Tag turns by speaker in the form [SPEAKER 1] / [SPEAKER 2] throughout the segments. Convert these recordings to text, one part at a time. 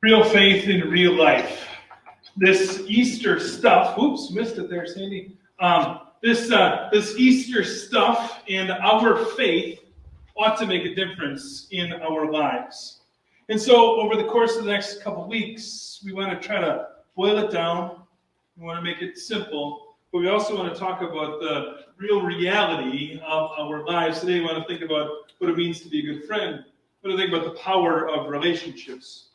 [SPEAKER 1] Real faith in real life. This Easter stuff, oops, missed it there, Sandy. This Easter stuff and our faith ought to make a difference in our lives. And so over the course of the next couple weeks, we want to try to boil it down. We want to make it simple, but we also want to talk about the real reality of our lives. Today we want to think about what it means to be a good friend. We want to think about the power of relationships.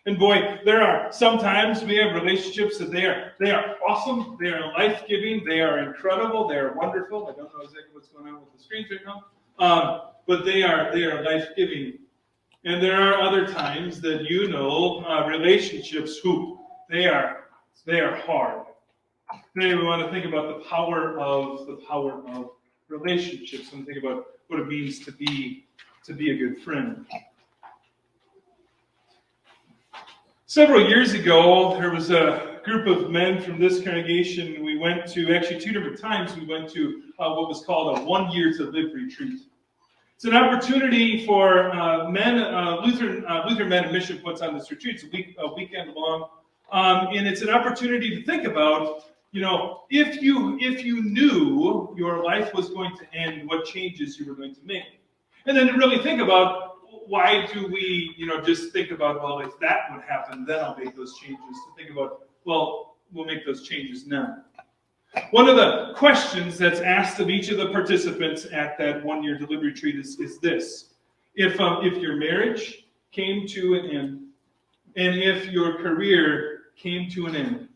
[SPEAKER 1] And boy, there are sometimes we have relationships that they are awesome, they are life-giving, they are incredible, they are wonderful. I don't know exactly what's going on with the screens right now, but they are life-giving. And there are other times that relationships they are hard. Today we want to think about the power of relationships and think about what it means to be a good friend. Several years ago, there was a group of men from this congregation. We went to, actually 2 different times, we went to what was called a 1-year to live retreat. It's an opportunity for Lutheran Men and Mission puts on this retreat. It's a weekend long. And it's an opportunity to think about, if you knew your life was going to end, what changes you were going to make. And then to really think about, why do we, just think about, well, if that would happen, then I'll make those changes. To think about, well, we'll make those changes now. One of the questions that's asked of each of the participants at that 1-year delivery retreat is this. If your marriage came to an end, and if your career came to an end,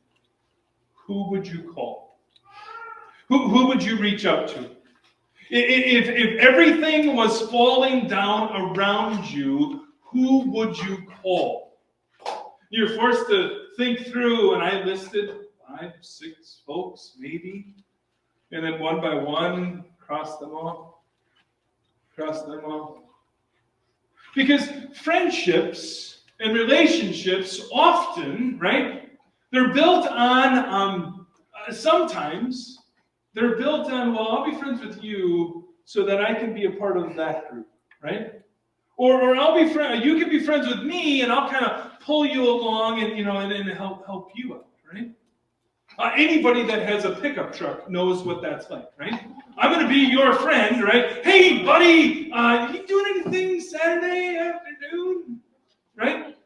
[SPEAKER 1] who would you call? Who would you reach out to? If everything was falling down around you, who would you call? You're forced to think through, and I listed 5, 6 folks, maybe. And then one by one, cross them off. Because friendships and relationships often, right, they're built on, sometimes, they're built on, well, I'll be friends with you so that I can be a part of that group, right? Or I'll be you can be friends with me, and I'll kind of pull you along and help you out, right? Anybody that has a pickup truck knows what that's like, right? I'm going to be your friend, right? Hey, buddy, you doing anything Saturday afternoon, right?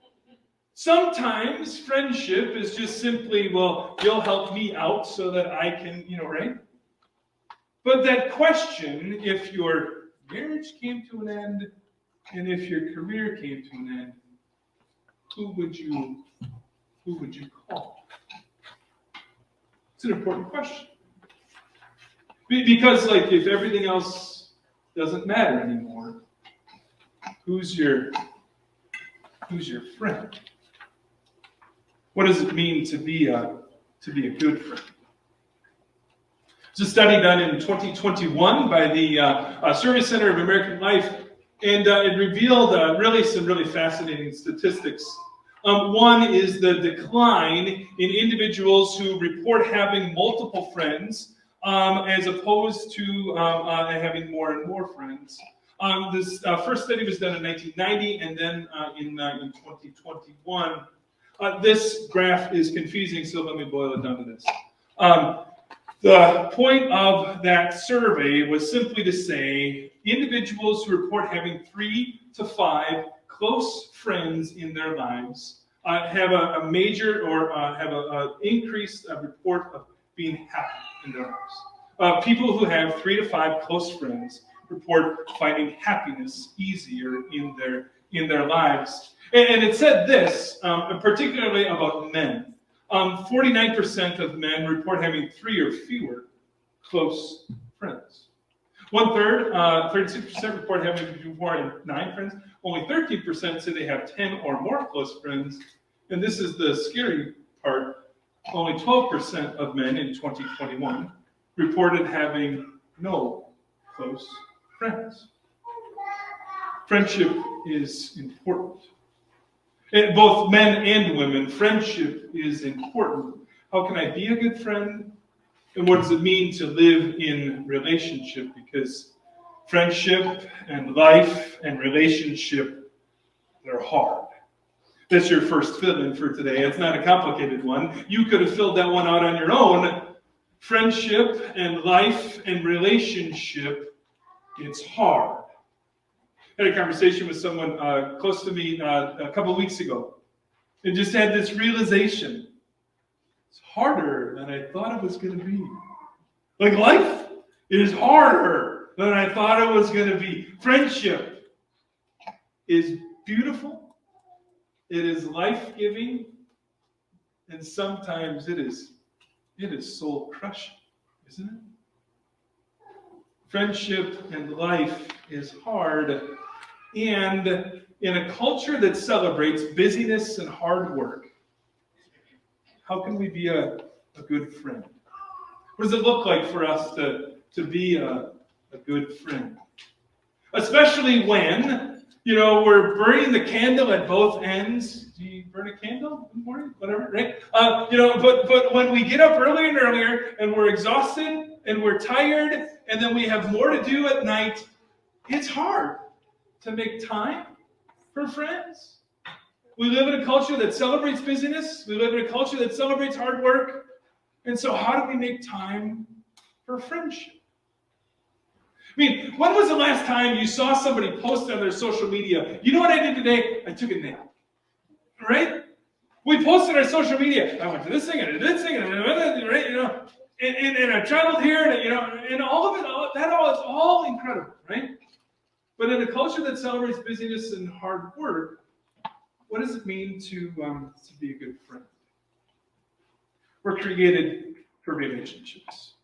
[SPEAKER 1] Sometimes friendship is just simply, well, you'll help me out so that I can, right? But that question, if your marriage came to an end, and if your career came to an end, who would you call? It's an important question. Because, if everything else doesn't matter anymore, who's your friend? What does it mean to be a good friend? It's a study done in 2021 by the Survey Center of American Life, and it revealed some really fascinating statistics. One is the decline in individuals who report having multiple friends as opposed to having more and more friends. This first study was done in 1990, and then in 2021. This graph is confusing, so let me boil it down to this. The point of that survey was simply to say individuals who report having 3 to 5 close friends in their lives have a major or have an increased report of being happy in their lives. People who have 3 to 5 close friends report finding happiness easier in their lives. And it said this, particularly about men. 49% of men report having 3 or fewer close friends. 1/3, 36% report having more than 9 friends. Only 13% say they have 10 or more close friends. And this is the scary part. Only 12% of men in 2021 reported having no close friends. Friendship is important. Both men and women, friendship is important. How can I be a good friend? And what does it mean to live in relationship? Because friendship and life and relationship, they're hard. That's your first fill-in for today. It's not a complicated one. You could have filled that one out on your own. Friendship and life and relationship, it's hard. I had a conversation with someone close to me a couple weeks ago, and just had this realization. It's harder than I thought it was going to be. Like life is harder than I thought it was going to be. Friendship is beautiful. It is life-giving. And sometimes it is soul-crushing, isn't it? Friendship and life is hard. And in a culture that celebrates busyness and hard work, how can we be a good friend? What does it look like for us to be a good friend? Especially when, we're burning the candle at both ends. Do you burn a candle in the morning? Whatever, right? But when we get up earlier and earlier and we're exhausted and we're tired and then we have more to do at night, it's hard to make time for friends. We live in a culture that celebrates busyness. We live in a culture that celebrates hard work. And so how do we make time for friendship? I mean, when was the last time you saw somebody post on their social media, you know what I did today? I took a nap. Right? We posted on our social media, I went to this thing, I did this thing, right? And I traveled here, and all of it, that is all incredible, right? But in a culture that celebrates busyness and hard work, what does it mean to be a good friend? We're created for relationships.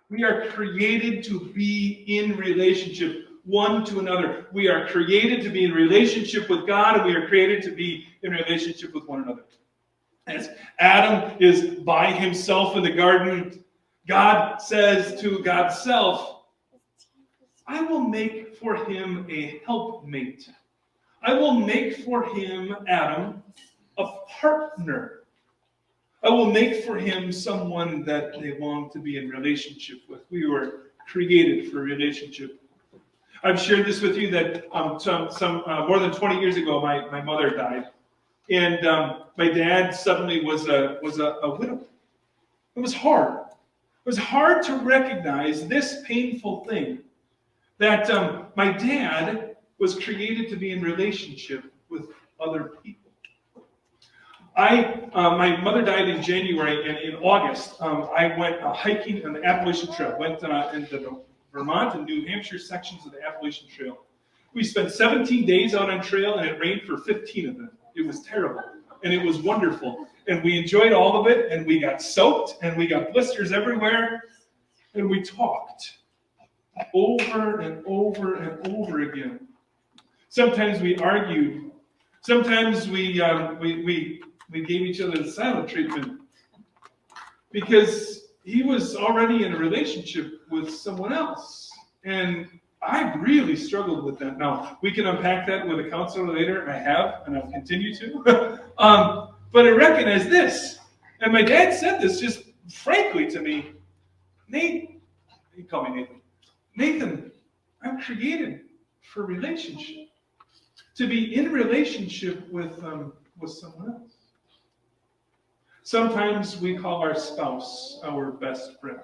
[SPEAKER 1] We are created to be in relationship one to another. We are created to be in relationship with God, and we are created to be in relationship with one another. As Adam is by himself in the garden, God says to God's self, I will make for him a helpmate. I will make for him, Adam, a partner. I will make for him someone that they long to be in relationship with. We were created for relationship. I've shared this with you that some more than 20 years ago, my mother died, and my dad suddenly was a widow. It was hard. It was hard to recognize this painful thing, that my dad was created to be in relationship with other people. My mother died in January, and in August, I went hiking on the Appalachian Trail. Went into the Vermont and New Hampshire sections of the Appalachian Trail. We spent 17 days out on trail, and it rained for 15 of them. It was terrible, and it was wonderful. And we enjoyed all of it, and we got soaked, and we got blisters everywhere, and we talked over and over and over again. Sometimes we argued. Sometimes we gave each other the silent treatment because he was already in a relationship with someone else. And I really struggled with that. Now, we can unpack that with a counselor later. I have, and I'll continue to. But I recognize this. And my dad said this just frankly to me. Nate, he called me Nathan. Nathan, I'm created for relationship. To be in relationship with someone else. Sometimes we call our spouse our best friend.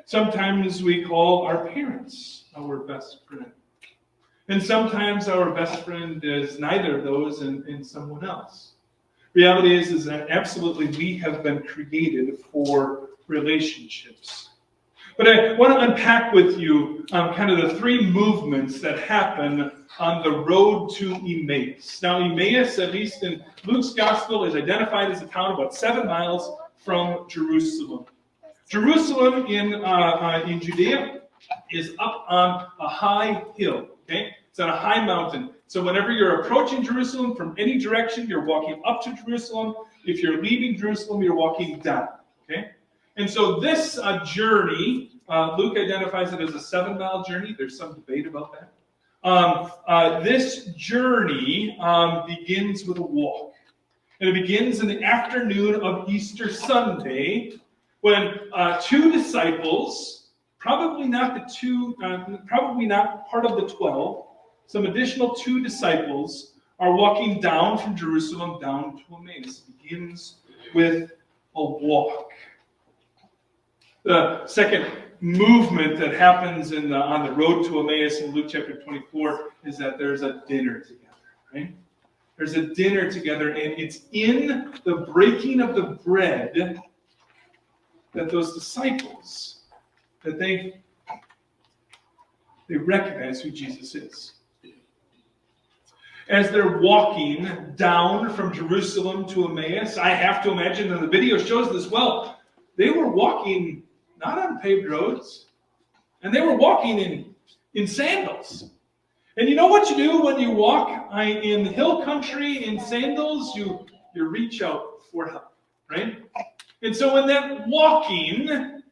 [SPEAKER 1] Sometimes we call our parents our best friend. And sometimes our best friend is neither of those and someone else. Reality is that absolutely we have been created for relationships. But I want to unpack with you kind of the three movements that happen on the road to Emmaus. Now, Emmaus, at least in Luke's gospel, is identified as a town about 7 miles from Jerusalem. Jerusalem in Judea is up on a high hill. Okay, it's on a high mountain. So whenever you're approaching Jerusalem from any direction, you're walking up to Jerusalem. If you're leaving Jerusalem, you're walking down. Okay. And so this journey, Luke identifies it as a 7-mile journey. There's some debate about that. This journey begins with a walk. And it begins in the afternoon of Easter Sunday when two disciples, probably not part of the 12, some additional 2 disciples are walking down from Jerusalem down to Emmaus. It begins with a walk. The second movement that happens on the road to Emmaus in Luke chapter 24 is that there's a dinner together, right? There's a dinner together, and it's in the breaking of the bread that those disciples, that they recognize who Jesus is. As they're walking down from Jerusalem to Emmaus, I have to imagine, and the video shows this well, they were walking not on paved roads, and they were walking in sandals. And you know what you do when you walk in hill country in sandals? You reach out for help, right? And so when they're walking,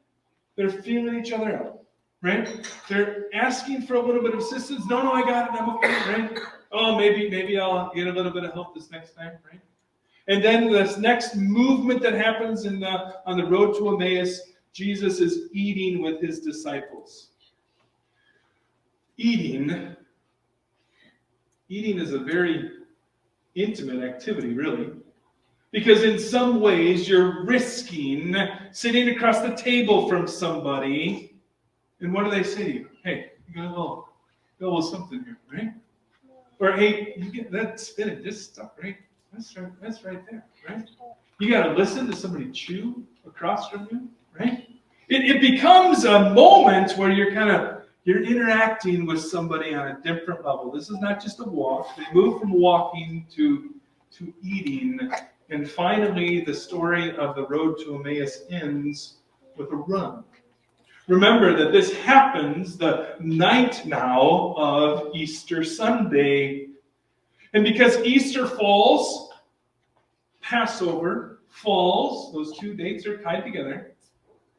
[SPEAKER 1] they're feeling each other out, right? They're asking for a little bit of assistance. No, I got it. I'm okay, right? Oh, maybe I'll get a little bit of help this next time, right? And then this next movement that happens on the road to Emmaus, Jesus is eating with his disciples. Eating is a very intimate activity, really. Because in some ways, you're risking sitting across the table from somebody, and what do they say to you? Hey, you got a little something here, right? Or, hey, you get that spinach, this stuff, right? That's right there, right? You got to listen to somebody chew across from you, right? It becomes a moment where you're interacting with somebody on a different level. This is not just a walk. They move from walking to eating. And finally, the story of the road to Emmaus ends with a run. Remember that this happens the night now of Easter Sunday. And because Easter falls, Passover falls, those two dates are tied together,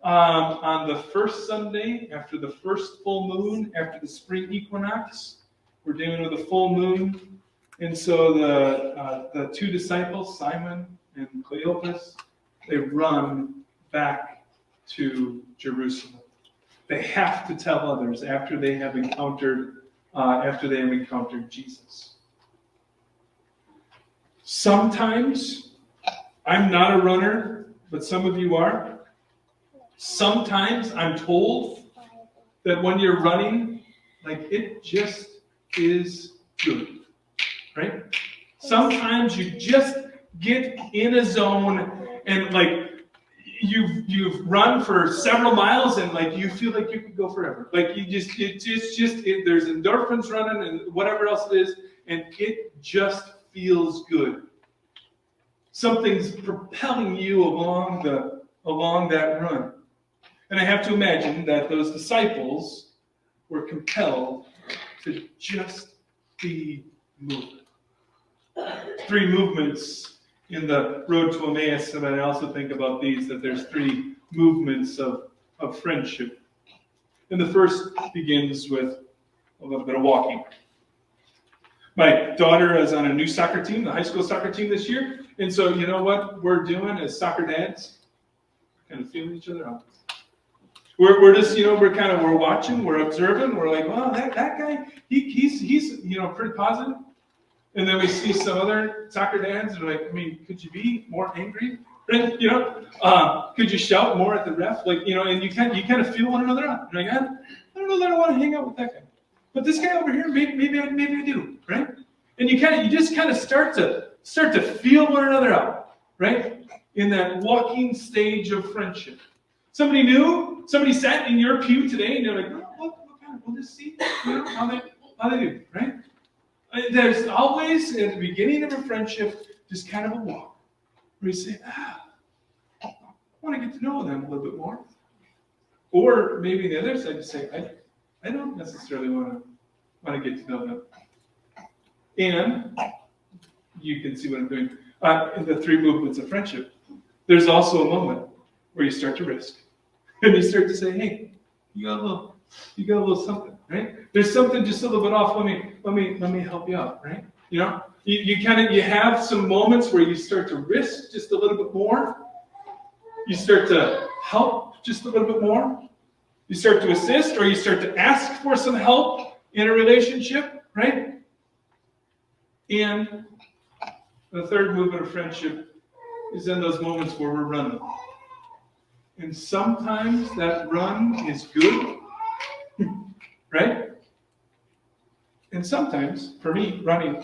[SPEAKER 1] on the first Sunday after the first full moon, after the spring equinox. We're dealing with a full moon. And so the two disciples, Simon and Cleopas, they run back to Jerusalem. They have to tell others after they have encountered Jesus. Sometimes, I'm not a runner, but some of you are. Sometimes I'm told that when you're running, it just is good. Right? Sometimes you just get in a zone and you've run for several miles and you feel like you could go forever. There's endorphins running and whatever else it is, and it just feels good. Something's propelling you along that run. And I have to imagine that those disciples were compelled to just be moving. Three movements in the road to Emmaus, and I also think about these, that there's three movements of friendship. And the first begins with a little bit of walking. My daughter is on a new soccer team, the high school soccer team this year, and so you know what we're doing as soccer dads? Kind of feeling each other out. We're just, we're watching, we're observing, we're like, well, that guy, he's pretty positive. And then we see some other soccer dads and we're like, could you be more angry? Right? Could you shout more at the ref? And you kind of feel one another out. You're like, I don't know that I want to hang out with that guy. But this guy over here, maybe I do, right? And you just start to feel one another out, right? In that walking stage of friendship. Somebody new, somebody sat in your pew today and you're like, we'll just see, how they do, right? There's always, at the beginning of a friendship, just kind of a walk where you say, I want to get to know them a little bit more. Or maybe the other side, you say, I don't necessarily want to get to know them. And you can see what I'm doing. In the three movements of friendship, there's also a moment where you start to risk. And you start to say, hey, you got a little something, right? There's something just a little bit off. Let me help you out, right? You have some moments where you start to risk just a little bit more. You start to help just a little bit more. You start to assist, or you start to ask for some help in a relationship, right? And the third movement of friendship is in those moments where we're running. And sometimes that run is good, right? And sometimes, for me, running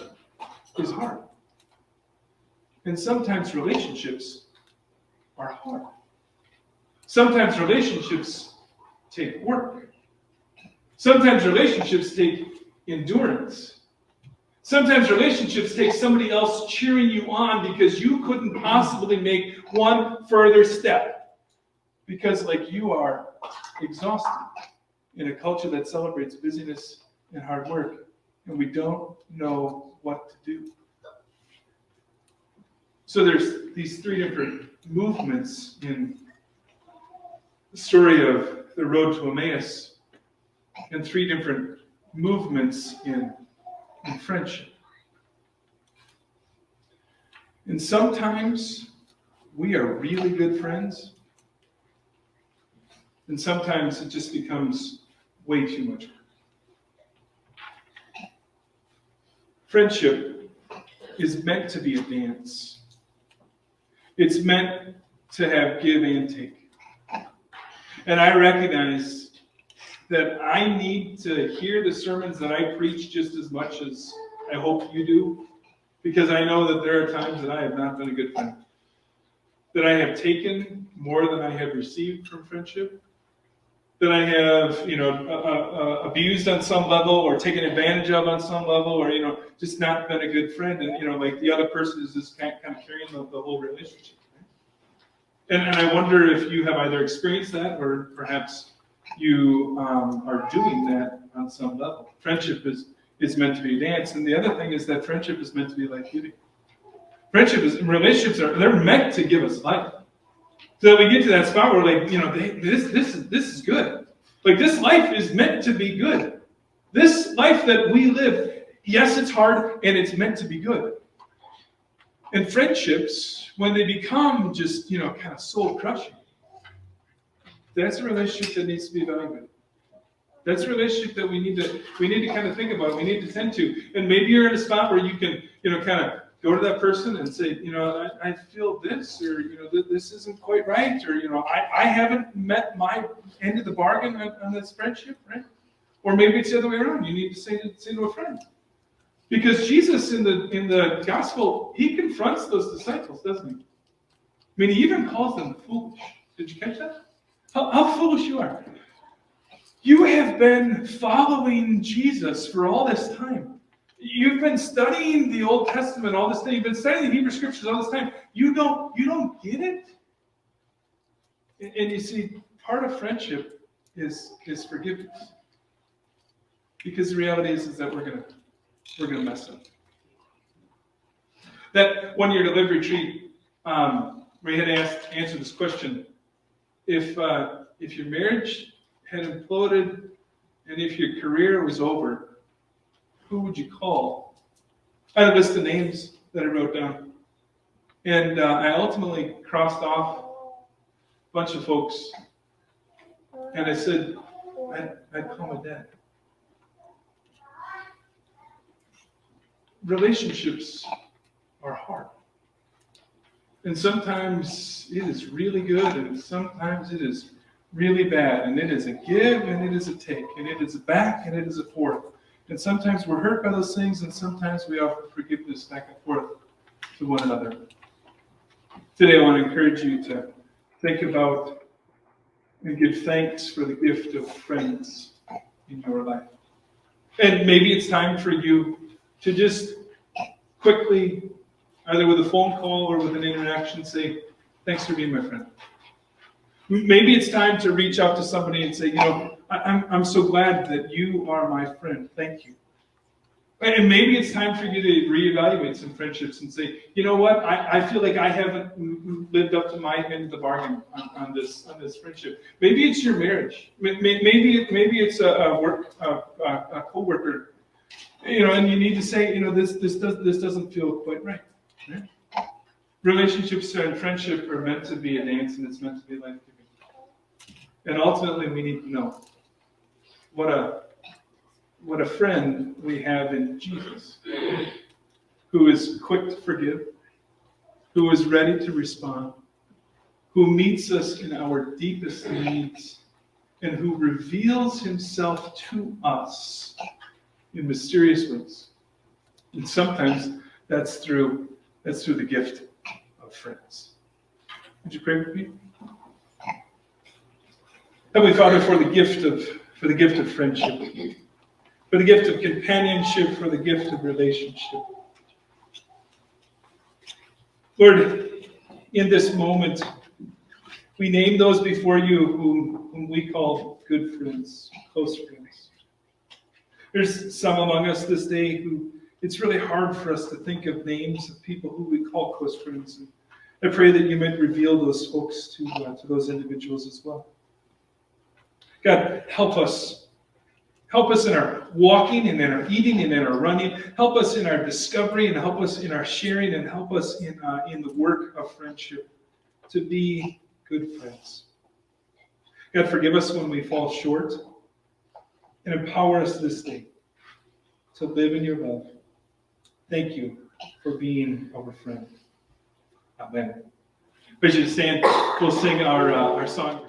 [SPEAKER 1] is hard. And sometimes relationships are hard. Sometimes relationships take work. Sometimes relationships take endurance. Sometimes relationships take somebody else cheering you on because you couldn't possibly make one further step. Because like you are exhausted in a culture that celebrates busyness and hard work, and we don't know what to do. So there's these three different movements in the story of the road to Emmaus, and three different movements in friendship. And sometimes we are really good friends, and sometimes it just becomes way too much work. Friendship is meant to be a dance. It's meant to have give and take. And I recognize that I need to hear the sermons that I preach just as much as I hope you do, because I know that there are times that I have not been a good friend, that I have taken more than I have received from friendship, that I have, abused on some level or taken advantage of on some level, or, just not been a good friend. And, like the other person is just kind of carrying the whole relationship. Right? And I wonder if you have either experienced that or perhaps you are doing that on some level. Friendship is meant to be a dance. And the other thing is that friendship is meant to be life-giving. Relationships they're meant to give us life. So that we get to that spot where, like, this is good. Like, this life is meant to be good. This life that we live, yes, it's hard, and it's meant to be good. And friendships, when they become just, kind of soul-crushing, that's a relationship that needs to be evaluated. That's a relationship that we need to kind of think about. We need to tend to. And maybe you're in a spot where you can, kind of go to that person and say, I feel this, or, this isn't quite right, or, I haven't met my end of the bargain on this friendship, right? Or maybe it's the other way around. You need to say to a friend. Because Jesus in the gospel, he confronts those disciples, doesn't he? I mean, he even calls them foolish. Did you catch that? How foolish you are. You have been following Jesus for all this time. You've been studying the Old Testament all this time. You've been studying the Hebrew Scriptures all this time. You don't get it? And you see, part of friendship is forgiveness. Because the reality is that we're gonna mess up. That 1 year to live retreat, we had answered this question: if your marriage had imploded and if your career was over, who would you call? I had a list of names that I wrote down, and I ultimately crossed off a bunch of folks, and I said I'd call my dad. Relationships are hard. And sometimes it is really good, and sometimes it is really bad. And it is a give, and it is a take, and it is a back, and it is a forth. And sometimes we're hurt by those things, and sometimes we offer forgiveness back and forth to one another. Today I want to encourage you to think about and give thanks for the gift of friends in your life. And maybe it's time for you to just quickly, either with a phone call or with an interaction, say, thanks for being my friend. Maybe it's time to reach out to somebody and say, I'm so glad that you are my friend. Thank you. And maybe it's time for you to reevaluate some friendships and say, you know what, I feel like I haven't lived up to my end of the bargain on this friendship. Maybe it's your marriage. Maybe it's a coworker. And you need to say, this doesn't feel quite right. Relationships and friendship are meant to be a dance, and it's meant to be life-giving. And ultimately, we need to know what a friend we have in Jesus. who is quick to forgive, who is ready to respond, who meets us in our deepest needs, and who reveals himself to us in mysterious ways. And sometimes that's through the gift of friends. Would you pray with me? Heavenly Father, for the gift of friendship, for the gift of companionship, for the gift of relationship. Lord, in this moment, we name those before you whom we call good friends, close friends. There's some among us this day who it's really hard for us to think of names of people who we call close friends. And I pray that you might reveal those folks to those individuals as well. God, help us. Help us in our walking and in our eating and in our running. Help us in our discovery and help us in our sharing and help us in the work of friendship to be good friends. God, forgive us when we fall short and empower us this day to live in your love. Thank you for being our friend. Amen. Please stand. We'll sing our song.